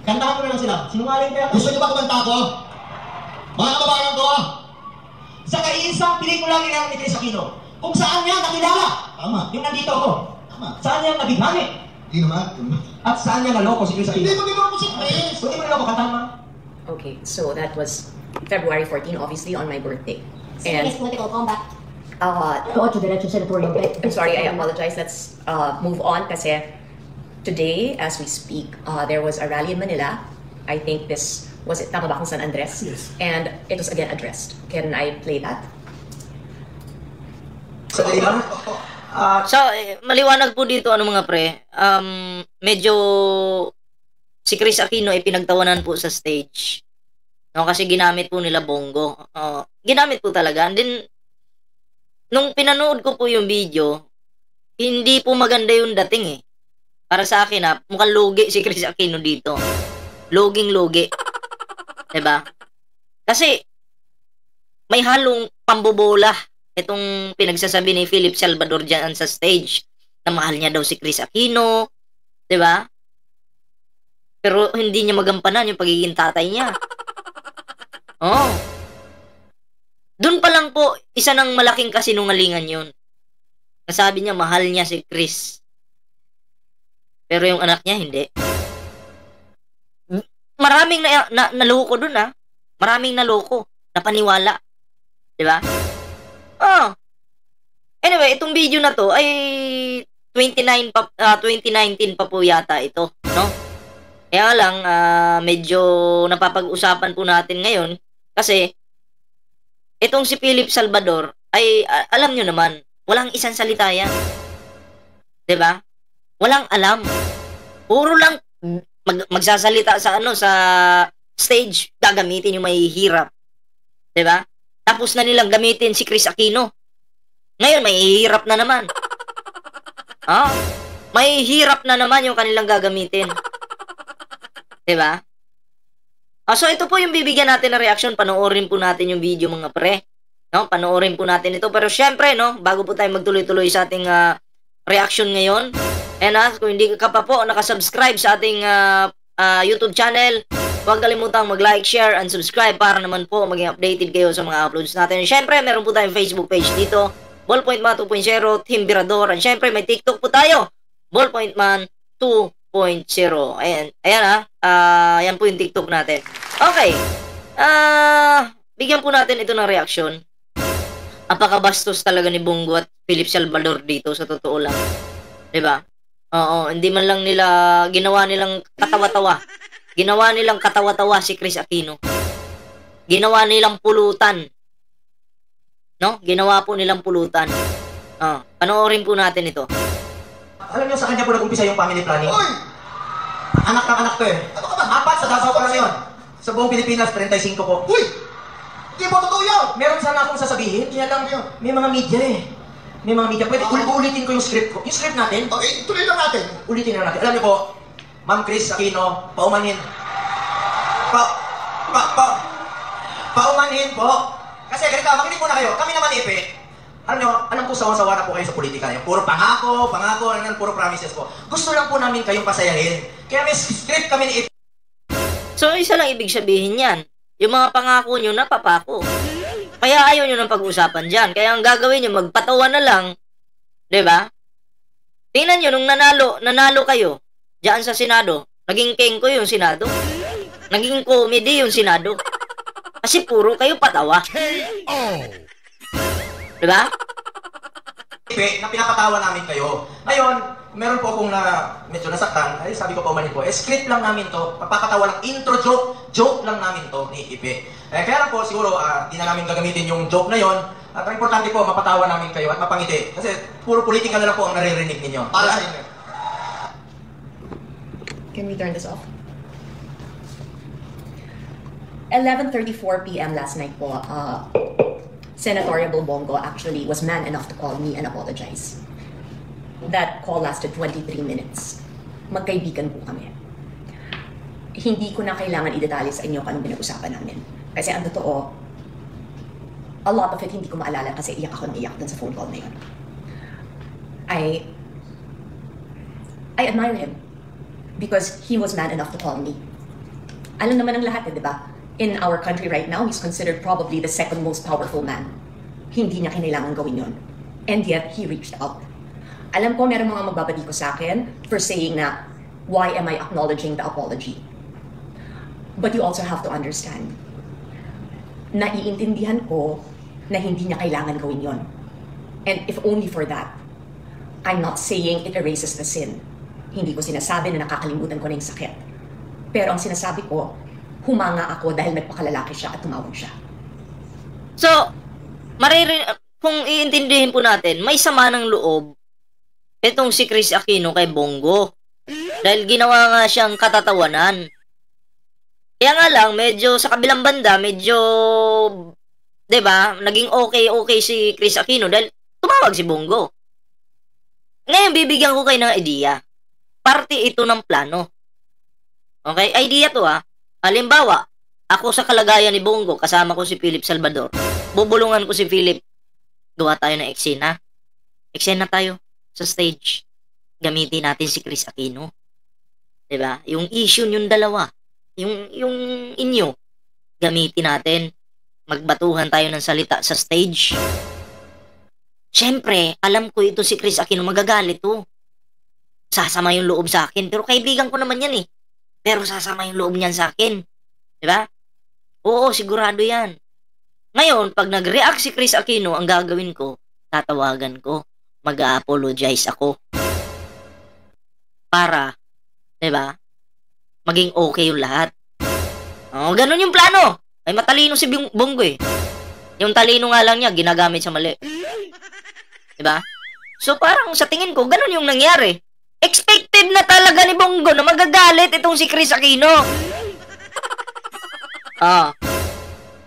Kantahan mo na lang sila. Sinungaling kaya. Gusto niyo ba kumanta ko? Mga kababayan ko, Sa kaisang pelikula ni Chris Aquino, kung saan niya nakilala. Tama. Yung nandito ako. Tama. Saan niya nabighani. Hindi naman. At saan niya naloko si Chris Hindi Aquino. mo ginawa ko si Chris. Kung di mo naloko, kantahan mo. Okay, so that was February 14, obviously on my birthday. And Serious political combat. 8 diretso senatorial. I'm sorry, I apologize. Let's move on kasi today, as we speak, there was a rally in Manila. I think this was it, tama ba kung San Andres? Yes. And it was again addressed. Can I play that? Sadali lang. So, maliwanag po dito, ano mga pre, medyo si Chris Aquino ay pinagtawanan po sa stage. No, kasi ginamit po nila bongo. Ginamit po talaga. And then, nung pinanood ko po yung video, hindi po maganda yung dating eh. Para sa akin mukhang logi si Chris Aquino dito. Loging-logi. Diba? Kasi, may halong pambobola itong pinagsasabi ni Philip Salvador dyan sa stage na mahal niya daw si Chris Aquino. Diba? Pero hindi niya magampanan yung pagiging tatay niya. Oh. Doon pa lang po, isa ng malaking kasinungalingan yun. Nasabi niya, mahal niya si Chris. Pero yung anak niya, hindi. Maraming naloko doon Maraming naloko. Napaniwala. Diba? Oh. Anyway, itong video na to ay 2019 pa po yata ito. No? Kaya lang, medyo napapag-usapan po natin ngayon kasi itong si Philip Salvador ay alam nyo naman, walang isang salita yan. 'Di ba? Walang alam. Puro lang magsasalita sa sa stage, gagamitin yung mahihirap. 'Di ba? Tapos na nilang gamitin si Chris Aquino. Ngayon mahihirap na naman. Mahihirap na naman yung kanilang gagamitin. 'Di ba? So ito po yung bibigyan natin ng reaction. Panoorin po natin yung video mga pre. No, panoorin po natin ito. Pero syempre, no, bago po tayo magtuloy-tuloy sa ating reaction ngayon. And kung hindi ka pa po nakasubscribe sa ating YouTube channel, huwag kalimutang mag-like, share, and subscribe para naman po maging updated kayo sa mga uploads natin. And syempre, meron po tayong Facebook page dito, Ballpoint Man 2.0, Team Birador. And syempre, may TikTok po tayo, Ballpoint Man 2.0. Ayan, yan po yung TikTok natin. Okay. Bigyan po natin ito ng reaction. Apakabastos talaga ni Bongo at Philip Salvador dito sa totoo lang. 'Di ba? Oo, hindi man lang nila ginawa nilang katawa-tawa. Ginawa nilang katawa-tawa si Chris Aquino. Ginawa nilang pulutan. No? Ginawa po nilang pulutan. Panoorin po natin ito. Alam niyo sa kanya po nag-umpisa yung family planning. Uy! Anak ng anak to eh. Ano ka ba? 4 sa Davao pa lang yun. Sa buong Pilipinas, 35 po. Uy! Hindi mo totoo yan! Meron sana akong sasabihin, kaya lang may mga media eh. May mga media. Pwede ulitin ko yung script ko. Yung script natin, Okay, tuloy lang natin. ulitin na natin. Alam niyo po, Ma'am Chris Aquino, paumanhin. Paumanhin po. Kasi ganito, makinig po na kayo. Kami naman ipi. Alam niyo, alam ko sawa-sawa na po kayo sa politika niyo. Puro pangako, puro promises po. Gusto lang po namin kayong pasayahin. Kaya may script kami ni ipi. So, isa lang ibig sabihin yan. Yung mga pangako nyo, napapako. Kaya ayaw nyo ng pag-usapan dyan. Kaya ang gagawin nyo, magpatawa na lang. 'Di ba? Tingnan nyo, nung nanalo kayo, dyan sa Senado, naging kengko yung Senado. Naging comedy yung Senado. Kasi puro kayo patawa. 'Di ba? Na pinapatawa namin kayo. Ngayon, meron po akong medyo nasaktan. Ay, sabi ko pa umanin po, script lang namin to. Papakatawa lang, intro joke lang namin to ni Ipe. Kaya lang po, siguro, di na namin gagamitin yung joke na yon. At ang importante po, mapatawa namin kayo at mapangiti. Kasi puro politika na lang po ang naririnig ninyo. Para sa inyo. Can we turn this off? 11:34 p.m. last night po, Senator Bongo actually was man enough to call me and apologize. That call lasted 23 minutes. Magkaibigan po kami. Hindi ko na kailangan i-detalye sa inyo kung anong pinag-usapan namin. Kasi ang totoo, a lot of it hindi ko maalala kasi iyak ako ng iyak dun sa phone call na yun. I admire him because he was man enough to call me Alam naman ng lahat, di ba? In our country right now, he's considered probably the second most powerful man. Hindi niya kinailangan gawin yon. And yet, he reached out. Alam ko, meron mga magbabadi ko sa akin for saying na, why am I acknowledging the apology? But you also have to understand, naiintindihan ko na hindi niya kailangan gawin yon. And if only for that, I'm not saying it erases the sin. Hindi ko sinasabi na nakakalimutan ko na yung sakit. Pero ang sinasabi ko, humanga ako dahil nagpakalalaki siya at tumawag siya. So, kung iintindihin po natin, may sama ng loob itong si Chris Aquino kay Bongo. Dahil ginawa nga siyang katatawanan. Kaya nga lang, medyo sa kabilang banda, medyo, 'di ba, naging okay si Chris Aquino dahil tumawag si Bongo. Ngayon, bibigyan ko kayo ng idea. Parte ito ng plano. Okay? Idea to ha. Halimbawa, ako sa kalagayan ni Bongo, kasama ko si Philip Salvador. Bubulungan ko si Philip. Gawa tayo ng eksena. Eksena tayo sa stage. Gamitin natin si Chris Aquino. 'Di ba? Yung issue yung dalawa. Yung inyo. Gamitin natin. Magbatuhan tayo ng salita sa stage. Siyempre, alam ko ito si Chris Aquino magagalit to. Sasama yung loob sa akin. Pero kaibigan ko naman yan eh. Pero sasama yung loob niyan sa akin. Diba? Oo, sigurado yan. Ngayon, pag nag-react si Chris Aquino, ang gagawin ko, tatawagan ko. Mag-a-apologize ako. Para, diba? Maging okay yung lahat. Oo, ganun yung plano. Ay matalino si Bongo eh. Yung talino nga lang niya, ginagamit sa mali. Diba? So parang sa tingin ko, ganun yung nangyari. Expected na talaga ni Bongo na magagalit itong si Chris Aquino.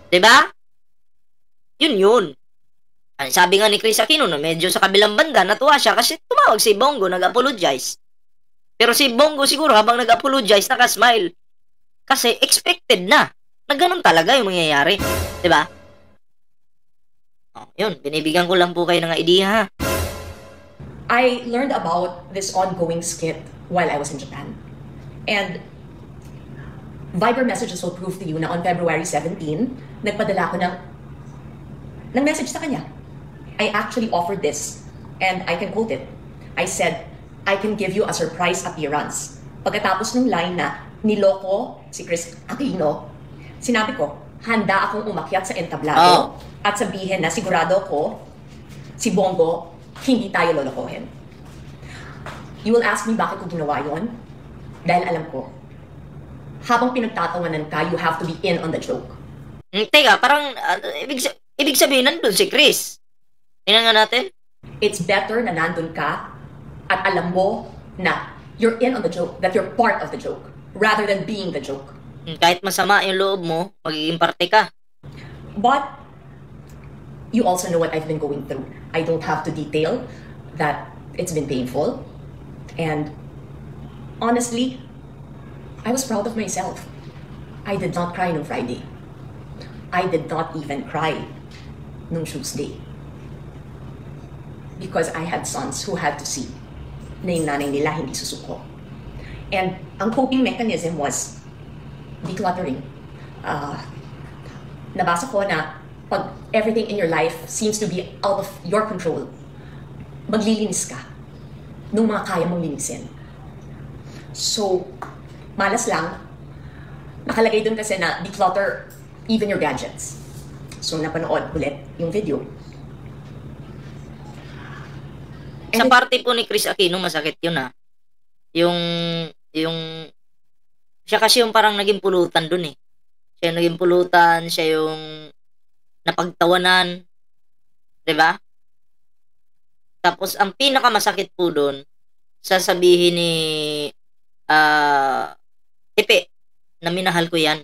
Diba? Yun. Sabi nga ni Chris Aquino na medyo sa kabilang banda, natuwa siya kasi tumawag si Bongo, nag-apologize. Pero si Bongo siguro habang nag-apologize, naka-smile. Kasi expected na ganun talaga yung mangyayari. Diba? Yun, binibigyan ko lang po kayo ng idea ha. I learned about this ongoing skit while I was in Japan. And Viber messages will prove to you na on February 17, nagpadala ko ng message sa kanya. I actually offered this, and I can quote it. I said, I can give you a surprise appearance. Pagkatapos ng line na niloko si Chris Aquino, sinabi ko, handa akong umakyat sa entablado at sabihin na sigurado ko, si Bongo, hindi tayo lolokohin. You will ask me bakit ko ginawa yun? Dahil alam ko, habang pinagtatawanan ka, you have to be in on the joke. Teka, parang ibig sabihin nandun si Chris. Tingnan nga natin. It's better na nandun ka at alam mo na you're in on the joke, that you're part of the joke, rather than being the joke. Kahit masama yung loob mo, magiging parte ka. But you also know what I've been going through. I don't have to detail that it's been painful. And honestly, I was proud of myself. I did not cry on Friday. I did not even cry on Tuesday. Because I had sons who had to see na yung nanay nila hindi susuko. And ang coping mechanism was decluttering. Nabasa ko na pag everything in your life seems to be out of your control, maglilinis ka nung mga kaya mong linisin. So, malas lang, nakalagay dun kasi na declutter even your gadgets. So, napanood ulit yung video. Sa parte po ni Chris Aquino, masakit yun ha. Yung, siya kasi yung parang naging pulutan dun eh. Siya yung naging pulutan, siya yung napagtawanan. 'Di ba? Tapos, ang pinakamasakit po dun, sasabihin ni Pepe, na minahal ko yan.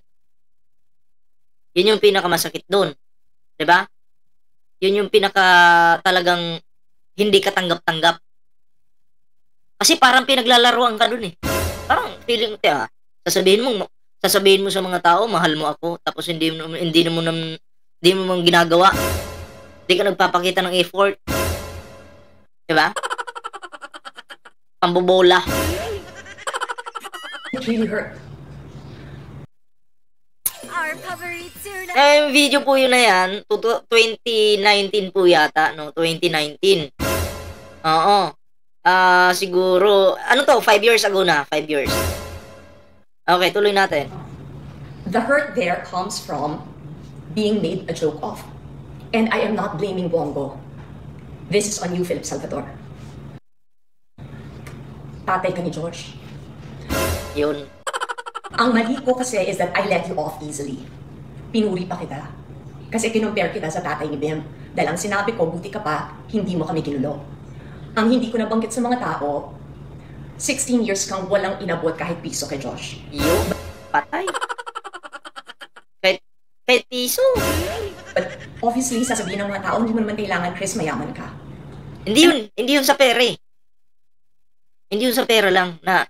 Yun yung pinakamasakit dun. 'Di ba? Yun yung talagang hindi katanggap-tanggap. Kasi parang pinaglalaruan ka dun eh. Parang feeling sasabihin mo sa mga tao, mahal mo ako, tapos hindi mo ginagawa. Hindi ka nagpapakita ng effort. Diba? Pambobola. It really hurt. Yung video po yun na yan, 2019 po yata, no? 2019. Oo. Siguro, ano to, 5 years ago na, 5 years. Okay, tuloy natin. The hurt there comes from being made a joke of. And I am not blaming Bongo. This is on you, Philip Salvador. Tatay ka ni George. Yun. Ang mali ko kasi is that I let you off easily. Pinuri pa kita. Kasi kinumpare kita sa tatay ni Bim. Dahil ang sinabi ko, buti ka pa, hindi mo kami ginulo. Ang hindi ko nabanggit sa mga tao, 16 years kang walang inabot kahit piso kay Josh. Yun. Patay. Kahit piso. But obviously, sasabihin ng mga tao, hindi mo naman kailangan, Chris, mayaman ka. Hindi yun sa pera eh. Hindi yun sa pera lang na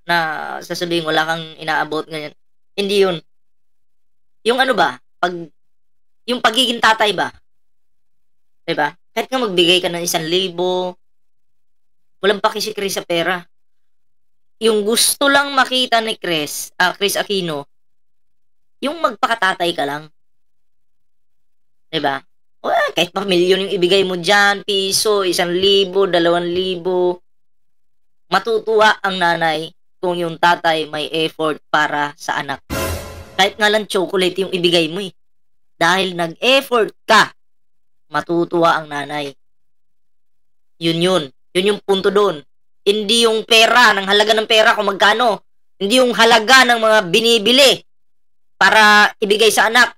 sasabihin wala kang inaabot ganyan. Hindi yun. Yung ano ba, yung pagiging tatay ba? Diba? Kahit nga magbigay ka ng 1,000, walang paki si Chris sa pera. Yung gusto lang makita ni Chris Aquino, yung magpakatatay ka lang. Diba? Kahit pa milyon yung ibigay mo dyan, piso, 1,000, 2,000, matutuwa ang nanay kung yung tatay may effort para sa anak. Kahit nga lang chocolate yung ibigay mo eh. Dahil nag-effort ka, matutuwa ang nanay. Yun yung punto doon. Hindi yung pera, ng halaga ng pera kung magkano. Hindi yung halaga ng mga binibili para ibigay sa anak.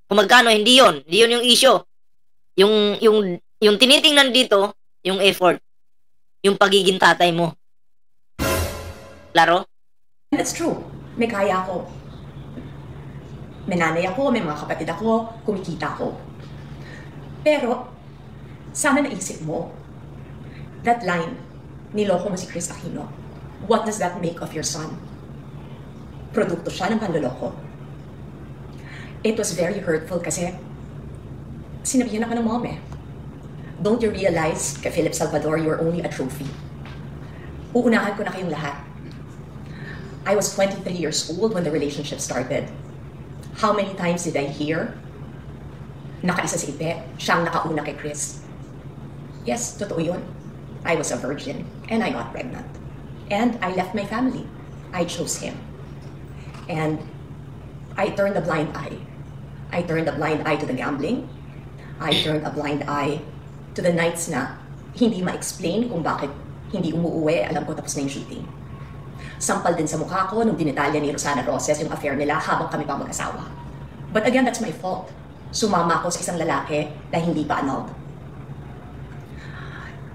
Kung magkano, hindi yun. Hindi yun yung issue. Yung tinitingnan dito, yung effort. Yung pagiging tatay mo. Klaro? That's true. May kaya ako. May nanay ako, may mga kapatid ako, kumikita ako. Pero, sana naisip mo, that line, niloko mo si Chris Aquino, what does that make of your son? Produkto siya ng panloloko. It was very hurtful kasi sinabihan ako ng mom eh. Don't you realize, kay Philip Salvador, you are only a trophy? Uunahan ko na kayong lahat. I was 23 years old when the relationship started. How many times did I hear? Nakaisa si Ipe, siyang nakauna kay Chris. Yes, totoo yun. I was a virgin and I got pregnant. And I left my family. I chose him. And I turned a blind eye. I turned a blind eye to the gambling. I turned a blind eye to the nights na hindi ma-explain kung bakit hindi umuuwi. Alam ko tapos na yung shooting. Sampal din sa mukha ko nung dinitalya ni Rosana Roses yung affair nila habang kami pa mag-asawa. But again, that's my fault. Sumama ako sa isang lalaki na hindi pa annulled.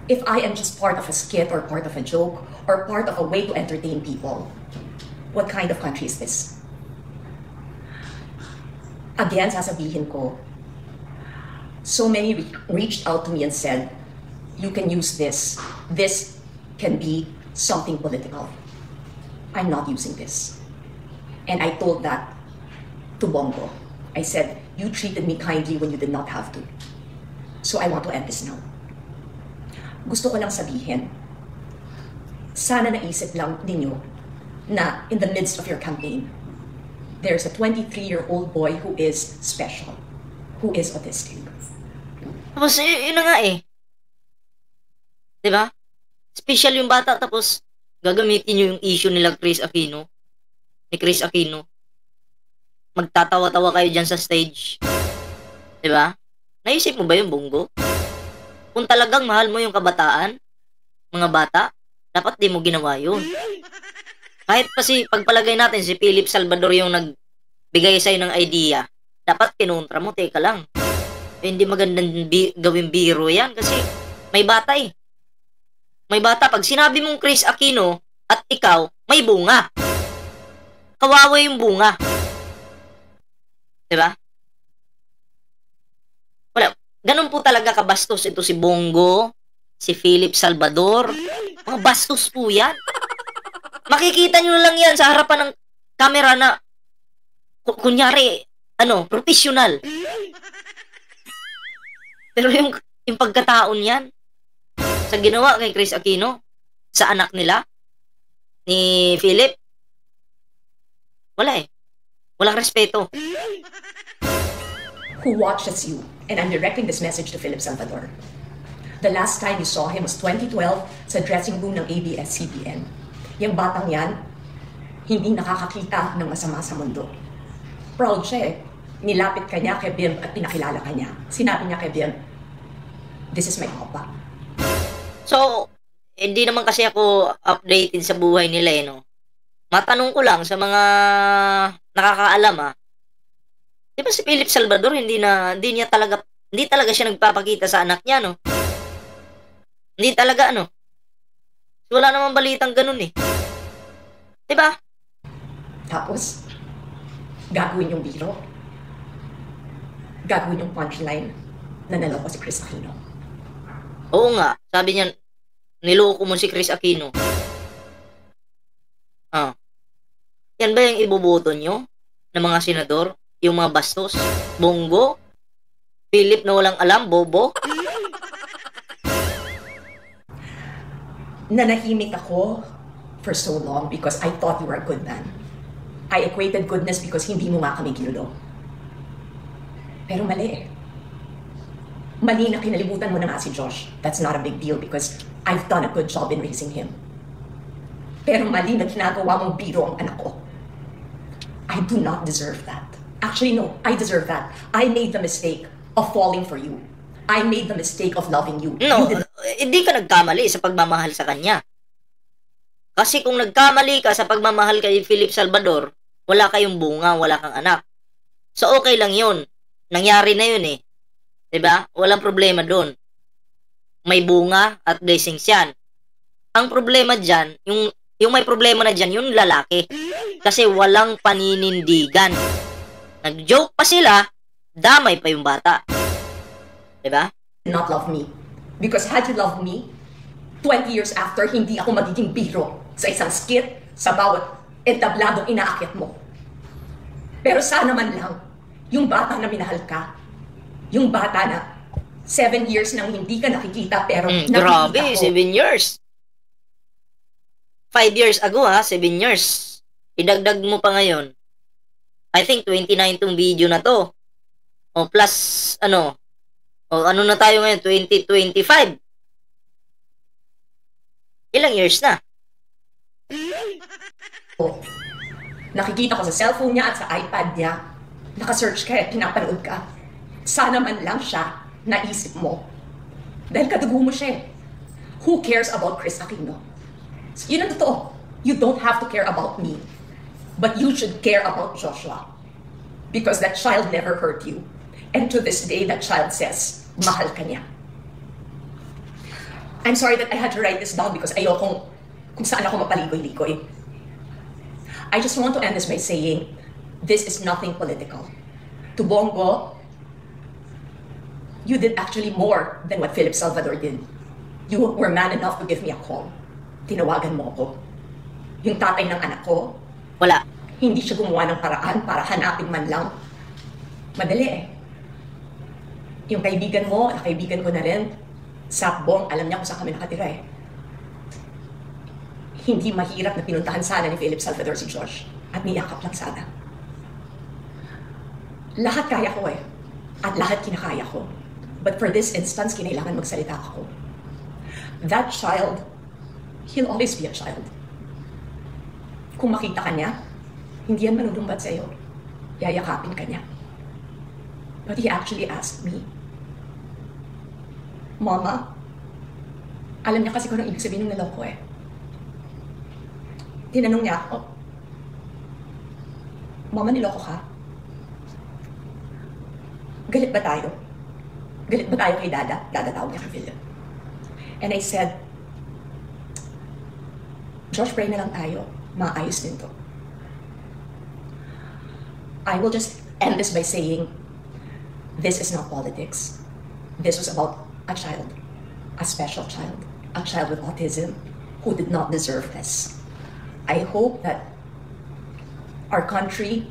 If I am just part of a skit or part of a joke or part of a way to entertain people, what kind of country is this? Again, sasabihin ko, so many reached out to me and said, you can use this. This can be something political. I'm not using this. And I told that to Bongo. I said, you treated me kindly when you did not have to. So I want to end this now. Gusto ko lang sabihin, sana naisip lang ninyo na in the midst of your campaign, there's a 23-year-old boy who is special, who is autistic. Tapos, yun na nga eh. Diba? Special yung bata, tapos gagamitin nyo yung issue nila ni Chris Aquino. Magtatawa-tawa kayo dyan sa stage. Diba? Naisip mo ba yung Bongo? Kung talagang mahal mo yung kabataan, mga bata, dapat di mo ginawa yun. Kahit pa pagpalagay natin si Philip Salvador yung nagbigay sa'yo ng idea, dapat kinontra mo, teka lang. Hindi magandang gawing biro yan kasi may bata eh. May bata, pag sinabi mong Chris Aquino at ikaw, may bunga. Kawawa yung bunga. Diba? Wala. Ganun po talaga kabastos ito si Bongo, si Philip Salvador. Mga bastos po yan. Makikita nyo lang yan sa harapan ng camera na kunyari, professional. Pero yung pagkataon yan, sa ginawa kay Chris Aquino, sa anak nila, ni Philip, wala eh. Walang respeto. Who watches you, and I'm directing this message to Philip Salvador. The last time you saw him was 2012 sa dressing room ng ABS-CBN. Yung batang yan, hindi nakakakita ng masama sa mundo. Proud siya eh. Nilapit ka niya kay Bim at pinakilala ka niya. Sinabi niya kay Bim, "This is my papa." So, hindi naman kasi ako updated sa buhay nila eh, no? Matanong ko lang sa mga nakakaalam, di ba si Philip Salvador hindi talaga siya nagpapakita sa anak niya, no? Hindi talaga, ano? Wala namang balitang ganun eh. Di ba? Tapos, gagawin yung biro. Gagawin yung punchline na naloko si Chris Aquino. Oo nga, sabi niya, niloko mo si Chris Aquino. Yan ba yung iboboto nyo ng mga senador? Yung mga bastos? Bongo? Philip na walang alam? Bobo? Nanahimik ako for so long because I thought you were a good man. I equated goodness because hindi mo nga kami ginulo. Pero mali eh. Mali na kinalimutan mo na nga si Josh. That's not a big deal because I've done a good job in raising him. Pero mali na ginagawa mong biro ang anak ko. I do not deserve that. Actually, no, I deserve that. I made the mistake of falling for you. I made the mistake of loving you. No, You did hindi ka nagkamali sa pagmamahal sa kanya. Kasi kung nagkamali ka sa pagmamahal kay Philip Salvador, wala kayong bunga, wala kang anak. So okay lang yun. Nangyari na yun eh. 'Di ba? Walang problema doon. May bunga at blessings yan. Ang problema dyan, yung may problema na dyan, yung lalaki. Kasi walang paninindigan. Nag-joke pa sila, damay pa yung bata. 'Di ba? not love me. Because had you loved me, 20 years after, hindi ako magiging biro sa isang skit sa bawat entabladong inaakyat mo. Pero sana man lang, yung bata na minahal ka, yung bata na 7 years nang hindi ka nakikita pero Grabe, nakikita ko. 7 years. 5 years ago 7 years. Idagdag mo pa ngayon. I think 29 tong video na to. O plus, ano na tayo ngayon? 2025. Ilang years na? Nakikita ko sa cellphone niya at sa iPad niya. Naka-search ka at pinapanood ka. Sana man lang siya naisip mo. Dahil kadugo mo siya eh. Who cares about Chris Aquino? Yun ang totoo. You don't have to care about me. But you should care about Joshua. Because that child never hurt you. And to this day, that child says, mahal ka niya. I'm sorry that I had to write this down because ayokong kung saan ako mapaligoy-ligoy. I just want to end this by saying, this is nothing political. To Bongo, you did actually more than what Philip Salvador did. You were man enough to give me a call. Tinawagan mo ako. Yung tatay ng anak ko, Wala. hindi siya gumawa ng paraan para hanapin man lang. Madali eh. Yung kaibigan mo, nakaibigan ko na rin, Sakbong, alam niya kung saan kami nakatira eh. Hindi mahirap na pinuntahan sana ni Philip Salvador si Josh at niyakap lang sana. Lahat kaya ko eh. At lahat kinakaya ko. But for this instance, kinailangan magsalita ako. That child, he'll always be a child. Kung makita ka niya, hindi yan manunumbat sa'yo. Yayakapin ka niya. But he actually asked me, Mama, alam niya kasi kung anong ibig sabihin ng naloko eh. Tinanong niya ako, Mama, niloko ka? Galit ba tayo? Galit ba tayo kay Dada? Dada tawag niya kay Philip. And I said, Josh, pray na lang tayo. Maayos din to. I will just end this by saying, this is not politics. This was about a child, a special child, a child with autism who did not deserve this. I hope that our country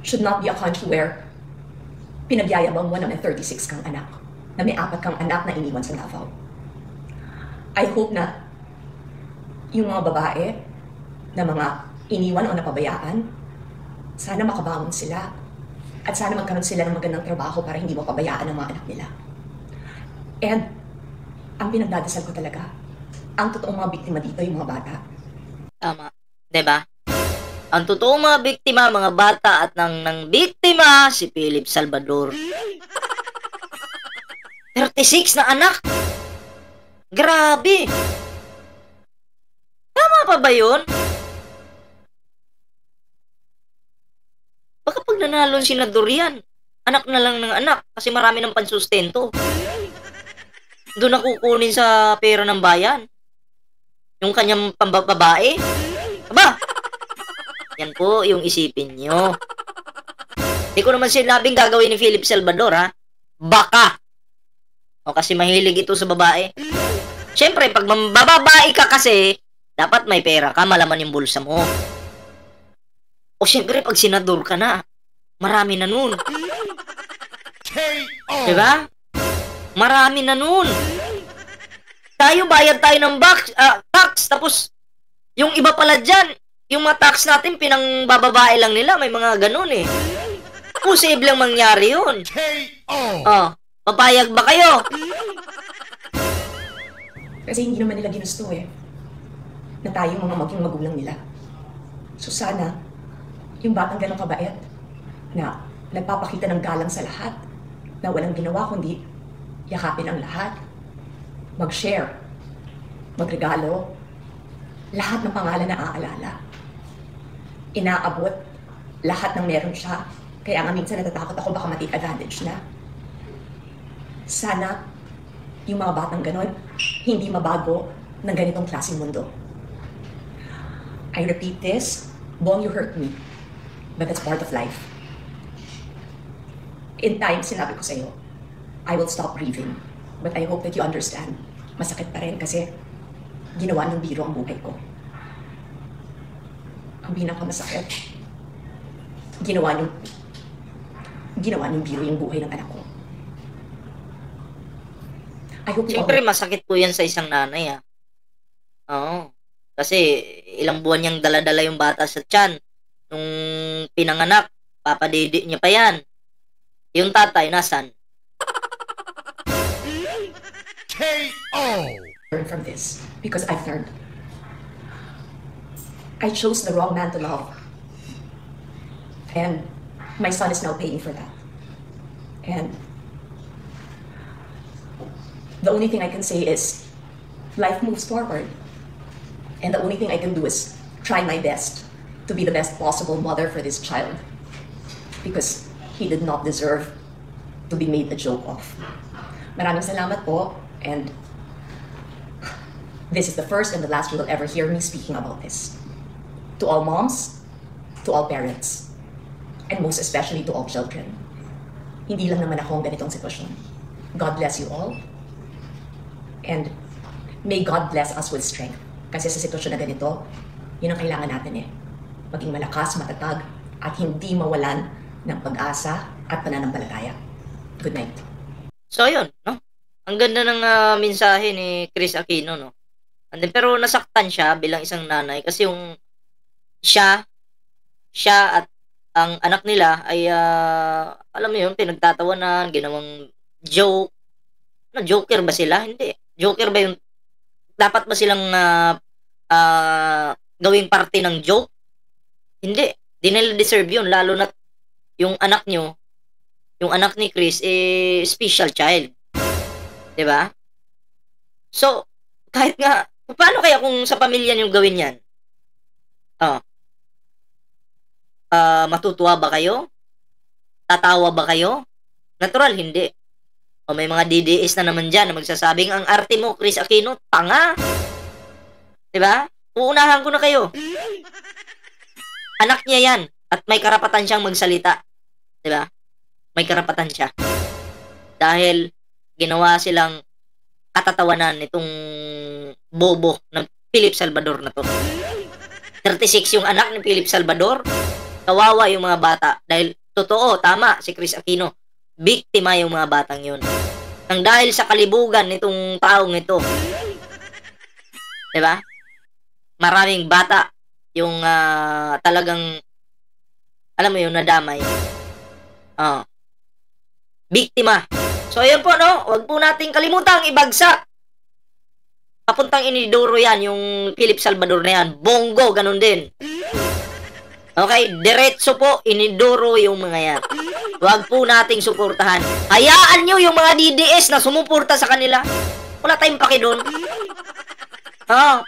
should not be a country where pinagyayabang mo na may 36 kang anak, na may 4 kang anak na iniwan sa Davao. I hope na yung mga babae na mga iniwan o napabayaan, Sana makabangon sila. At sana magkaroon sila ng magandang trabaho para hindi mapabayaan ang mga anak nila. And, ang pinagdadasal ko talaga, ang totoong mga biktima dito yung mga bata. Tama. 'Di ba? Ang totoong mga biktima, mga bata at ng biktima, si Philip Salvador. 36 na anak! Grabe! Tama pa ba yun? Baka pag nanalo si Senador yan, anak na lang ng anak kasi marami ng pansustento. Doon na kukunin sa pera ng bayan. Yung kanyang pambabae. Aba! Yan po yung isipin nyo. Hindi ko naman sinabing gagawin ni Philip Salvador, ha? Baka. O kasi mahilig ito sa babae. Siyempre, pag mababae ka kasi, dapat may pera ka, malaman yung bulsa mo. O siyempre, pag senador ka na, marami na nun. Diba? Marami na nun. Tayo, bayad tayo ng tax, tapos, yung iba pala dyan, yung mga tax natin, pinangbababae lang nila, may mga ganun eh. Posibleng mangyari yun. Oh, papayag ba kayo? Kasi hindi naman nila ginusto eh. Na tayo mga maging magulang nila. So sana, yung batang ganun kabait, na nagpapakita ng galang sa lahat, na walang ginawa kundi yakapin ang lahat, mag-share, magregalo, lahat ng pangalan na aalala. Inaabot lahat ng meron siya. Kaya nga minsan natatakot ako baka ma-take advantage na. Sana, yung mga batang ganon, hindi mabago ng ganitong klaseng mundo. I repeat this, Bong, you hurt me, but that's part of life. In time, sinabi ko sa'yo, I will stop grieving, but I hope that you understand. Masakit pa rin kasi ginawa ng biro ang buhay ko. Ang pinakamasakit, ginawa ng biro yung buhay ng anak ko. I hope you Siyempre, masakit po yan sa isang nanay, ha? Oo. Kasi, ilang buwan niyang dala-dala yung bata sa tiyan. Nung pinanganak, papadidi niya pa yan. Yung tatay, nasan? learn from this because I've learned. I chose the wrong man to love. And my son is now paying for that. And the only thing I can say is life moves forward. And the only thing I can do is try my best to be the best possible mother for this child. Because he did not deserve to be made a joke of. Maraming salamat po. And this is the first and the last you will ever hear me speaking about this. To all moms, to all parents, and most especially to all children. Hindi lang naman ako ang ganitong sitwasyon. God bless you all. And may God bless us with strength. Kasi sa sitwasyon na ganito, yun ang kailangan natin eh. Maging malakas, matatag, at hindi mawalan ng pag-asa at pananampalataya. Good night. So, yun, no? Ang ganda ng mensahe ni Chris Aquino, no? And then, pero nasaktan siya bilang isang nanay kasi yung siya at ang anak nila ay, alam mo yun, pinagtatawanan, ginawang joke. No, joker ba sila? Hindi. Joker ba yung, dapat ba silang gawing parte ng joke? Hindi. Di nila deserve yun, lalo na yung anak nyo, yung anak ni Chris, special child. Diba? So, kahit nga, paano kaya kung sa pamilya nyo gawin yan? Matutuwa ba kayo? Tatawa ba kayo? Natural, hindi. O may mga DDS na naman dyan na magsasabing, ang arte mo, Chris Aquino, tanga. Diba? Uunahan ko na kayo. Anak niya yan. At may karapatan siyang magsalita. Diba? May karapatan siya. Dahil ginawa silang katatawanan nitong bobo ng Philip Salvador na to. 36 yung anak ni Philip Salvador. Kawawa yung mga bata. Dahil totoo, tama si Chris Aquino. Biktima yung mga batang yun. Nang dahil sa kalibugan nitong taong ito. Diba? Maraming bata yung talagang Alam mo yun, nadamay. Biktima. So, yun po, no? Huwag po nating kalimutang ibagsak. Papuntang Inidoro yan, yung Philip Salvador na yan. Bongo, ganun din. Okay, diretso po, Inidoro yung mga yan. Huwag po nating suportahan. Hayaan nyo yung mga DDS na sumuporta sa kanila. Wala tayong paki doon.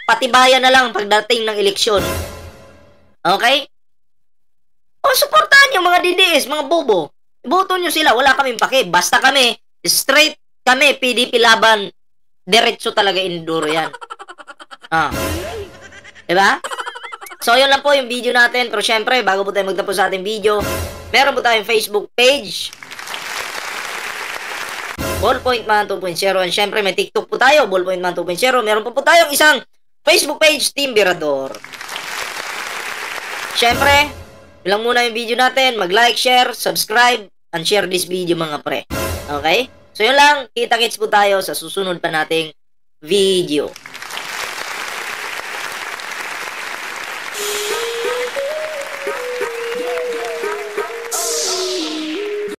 Patibayan na lang pagdating ng eleksyon. Okay? Suportahan yung mga DDS, mga bobo. Iboto nyo sila, wala kaming paki. Basta kami, straight kami, PDP laban. Diretso talaga Inidoro yan. Diba? So, yun lang po yung video natin. Pero syempre, bago po tayo magtapos sa ating video, meron po tayong Facebook page. Ballpoint Man 2.0. And syempre, may TikTok po tayo. Ballpoint Man 2.0. Meron po tayong isang Facebook page, Team Birador. Syempre, yun lang muna yung video natin. Mag-like, share, subscribe, and share this video mga pre. Okay? So, yun lang. Kita-kits po tayo sa susunod pa nating video.